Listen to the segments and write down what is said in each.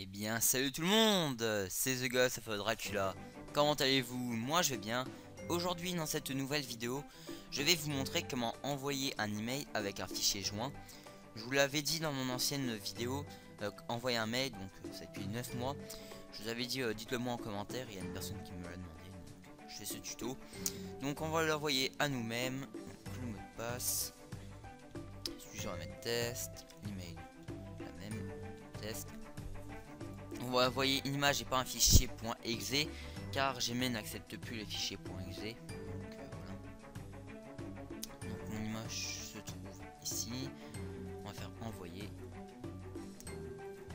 Eh bien, salut tout le monde, c'est The Ghost of Dracula. Comment allez-vous? Moi je vais bien. Aujourd'hui, dans cette nouvelle vidéo, je vais vous montrer comment envoyer un email avec un fichier joint. Je vous l'avais dit dans mon ancienne vidéo, envoyer un mail, donc ça fait depuis 9 mois. Je vous avais dit, dites-le moi en commentaire, il y a une personne qui me l'a demandé, donc je fais ce tuto. Donc on va l'envoyer à nous-mêmes. Donc, le mot de passe, sujet on va mettre test, l'email, la même, test. On va envoyer une image et pas un fichier .exe car Gmail n'accepte plus les fichiers .exe. Donc voilà. Donc mon image se trouve ici. On va faire envoyer.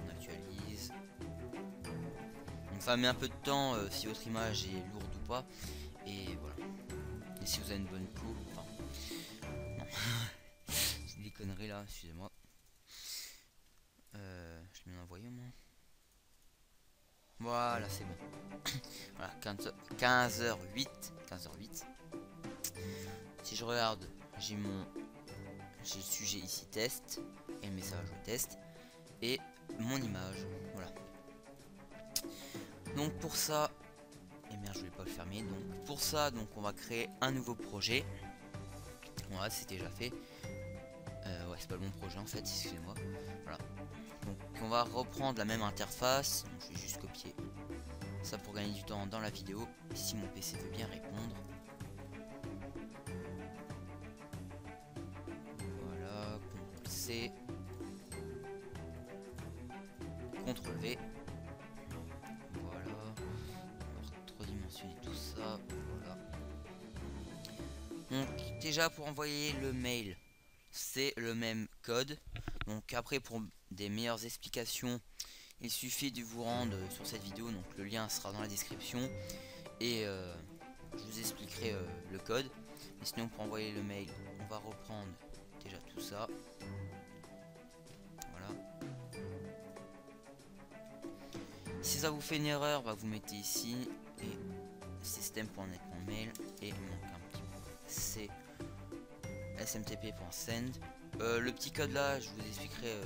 On actualise. Donc ça met un peu de temps si votre image est lourde ou pas. Et voilà. Et si vous avez une bonne peau. Enfin. Non. C'est des conneries là, excusez-moi. Je vais l'envoyer au moins. Voilà, c'est bon. Voilà, 15h08. 15h08. Si je regarde, j'ai le sujet ici test et le message test et mon image. Voilà. Donc pour ça, et merde, je voulais pas le fermer. Donc pour ça, on va créer un nouveau projet. Voilà, c'est déjà fait. Ouais, c'est pas le bon projet en fait, excusez-moi. Voilà. Donc on va reprendre la même interface. Donc, je vais juste copier ça pour gagner du temps dans la vidéo. Si mon PC veut bien répondre. Voilà, CTRL C, CTRL V. Voilà. On va redimensionner tout ça. Voilà. Donc déjà pour envoyer le mail, c'est le même code. Donc après pour des meilleures explications, il suffit de vous rendre sur cette vidéo, donc le lien sera dans la description et je vous expliquerai le code. Mais sinon pour envoyer le mail, on va reprendre déjà tout ça. Voilà. Si ça vous fait une erreur, bah, vous mettez ici et système.net mon mail et il manque un petit peu. C'est smtp.send. Le petit code là, je vous expliquerai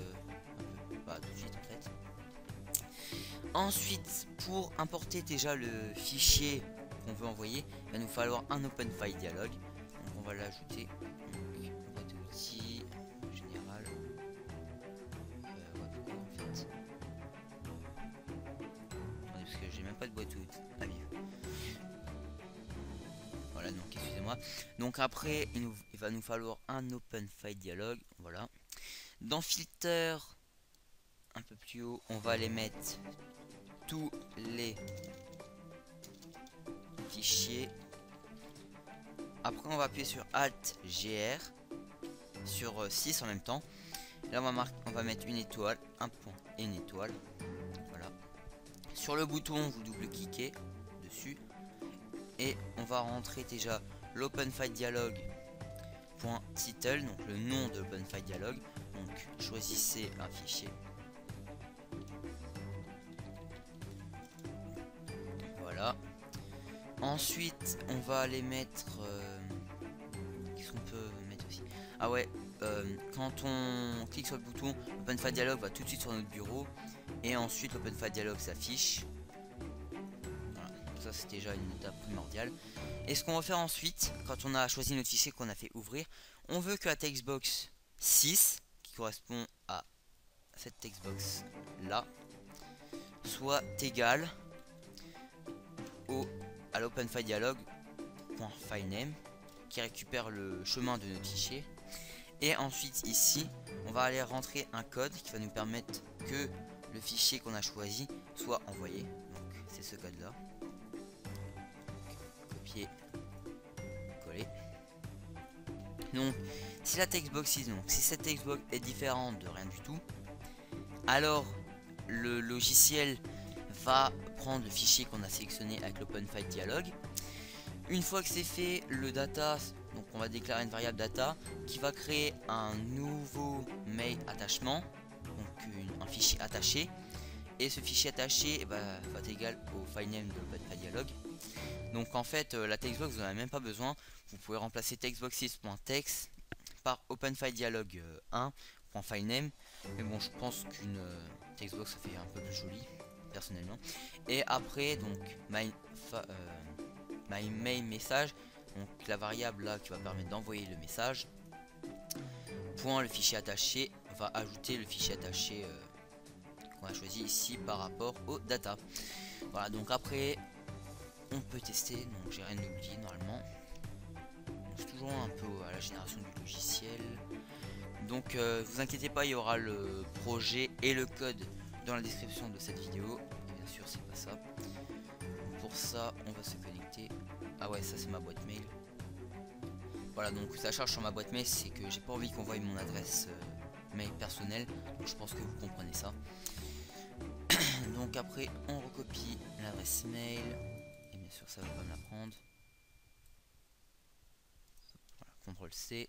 tout de suite en fait. Ensuite, pour importer déjà le fichier qu'on veut envoyer, il va nous falloir un open file dialog. Donc on va l'ajouter. Boîte d'outils général. Ouais, pourquoi en fait? Attendez, parce que j'ai même pas de boîte d'outils. Ah, voilà, donc excusez-moi. Donc après, il va nous falloir un open file dialog. Voilà. Dans filter, un peu plus haut, on va les mettre tous les fichiers. Après on va appuyer sur Alt GR sur 6 en même temps. Là on va mettre une étoile, un point et une étoile. Voilà. Sur le bouton vous double-cliquez dessus et on va rentrer déjà l'open file dialog .title, donc le nom de l'open file dialog. Donc choisissez un fichier. Voilà. Ensuite, on va aller mettre. Qu'est-ce qu'on peut mettre aussi? Ah ouais, quand on clique sur le bouton, l'Open File Dialog va tout de suite sur notre bureau. Et ensuite, l'Open File Dialog s'affiche. Voilà, ça c'est déjà une étape primordiale. Et ce qu'on va faire ensuite, quand on a choisi notre fichier qu'on a fait ouvrir, on veut que la textbox 6, qui correspond à cette textbox là, soit égale à l'open file dialog.filename qui récupère le chemin de notre fichier. Et ensuite ici on va aller rentrer un code qui va nous permettre que le fichier qu'on a choisi soit envoyé. Donc c'est ce code là. Copier, coller. Donc si la textbox donc si cette textbox est différente de rien du tout, alors le logiciel va prendre le fichier qu'on a sélectionné avec l'open file dialog. Une fois que c'est fait, le data, donc on va déclarer une variable data qui va créer un nouveau mail attachement, donc un fichier attaché. Et ce fichier attaché va être égal au filename de l'open file dialog. Donc en fait, la textbox vous n'en avez même pas besoin. Vous pouvez remplacer textbox6.text par open file dialog 1 prends file name, mais bon je pense qu'une textbox ça fait un peu plus joli personnellement. Et après donc my main message, donc la variable là qui va permettre d'envoyer le message, point le fichier attaché va ajouter le fichier attaché qu'on a choisi ici par rapport aux data. Voilà, donc après on peut tester, donc j'ai rien oublié normalement. C'est toujours un peu à la génération du logiciel. Donc vous inquiétez pas, il y aura le projet et le code dans la description de cette vidéo. Et bien sûr c'est pas ça. Donc pour ça on va se connecter. Ah ouais, ça c'est ma boîte mail. Voilà, donc ça charge sur ma boîte mail, c'est que j'ai pas envie qu'on voie mon adresse mail personnelle. Donc je pense que vous comprenez ça. Donc après on recopie l'adresse mail. Et bien sûr ça va pas me la prendre. Voilà, CTRL C.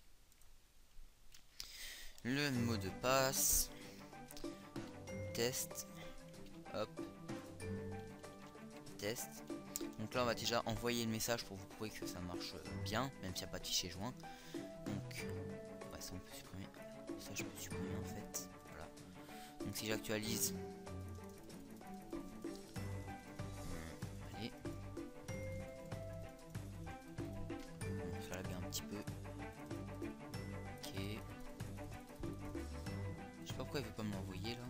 Le mot de passe. Test. Hop. Test. Donc là on va déjà envoyer le message pour vous prouver que ça marche bien, même s'il n'y a pas de fichier joint. Donc ouais, ça on peut supprimer. Ça je peux supprimer en fait. Voilà. Donc si j'actualise. Allez. On va faire la un petit peu. Ok. Je sais pas pourquoi il veut pas me l'envoyer là.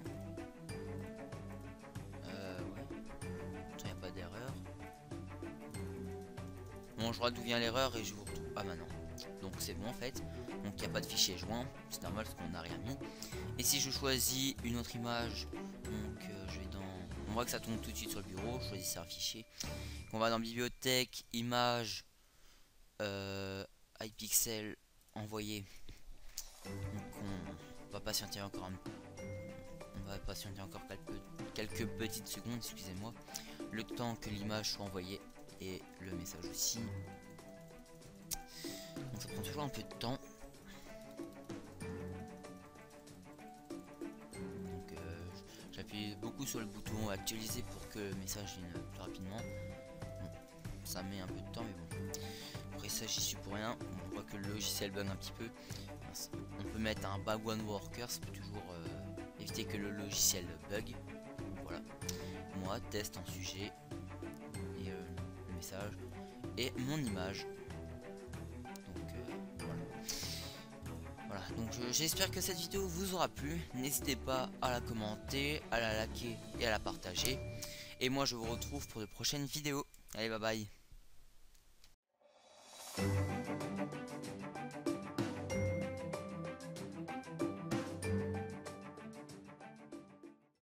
Ouais. Il n'y a pas d'erreur. Bon, je vois d'où vient l'erreur et je vous retrouve. Ah maintenant. Donc c'est bon en fait. Donc il n'y a pas de fichier joint. C'est normal parce qu'on n'a rien mis. Et si je choisis une autre image, donc je vais dans. On voit que ça tombe tout de suite sur le bureau. Je choisis un fichier. On va dans bibliothèque, image, iPixel, envoyer. Donc on va patienter encore quelques petites secondes, excusez-moi, le temps que l'image soit envoyée et le message aussi. Donc ça prend toujours un peu de temps. Donc j'appuie beaucoup sur le bouton actualiser pour que le message vienne plus rapidement. Bon, ça met un peu de temps mais bon. Après ça j'y suis pour rien. On voit que le logiciel bug un petit peu. On peut mettre un bug one worker, ça peut toujours éviter que le logiciel bug. Voilà. Moi test en sujet et le message et mon image. Donc voilà. Donc j'espère que cette vidéo vous aura plu. N'hésitez pas à la commenter, à la liker et à la partager. Et moi je vous retrouve pour de prochaines vidéos. Allez, bye bye.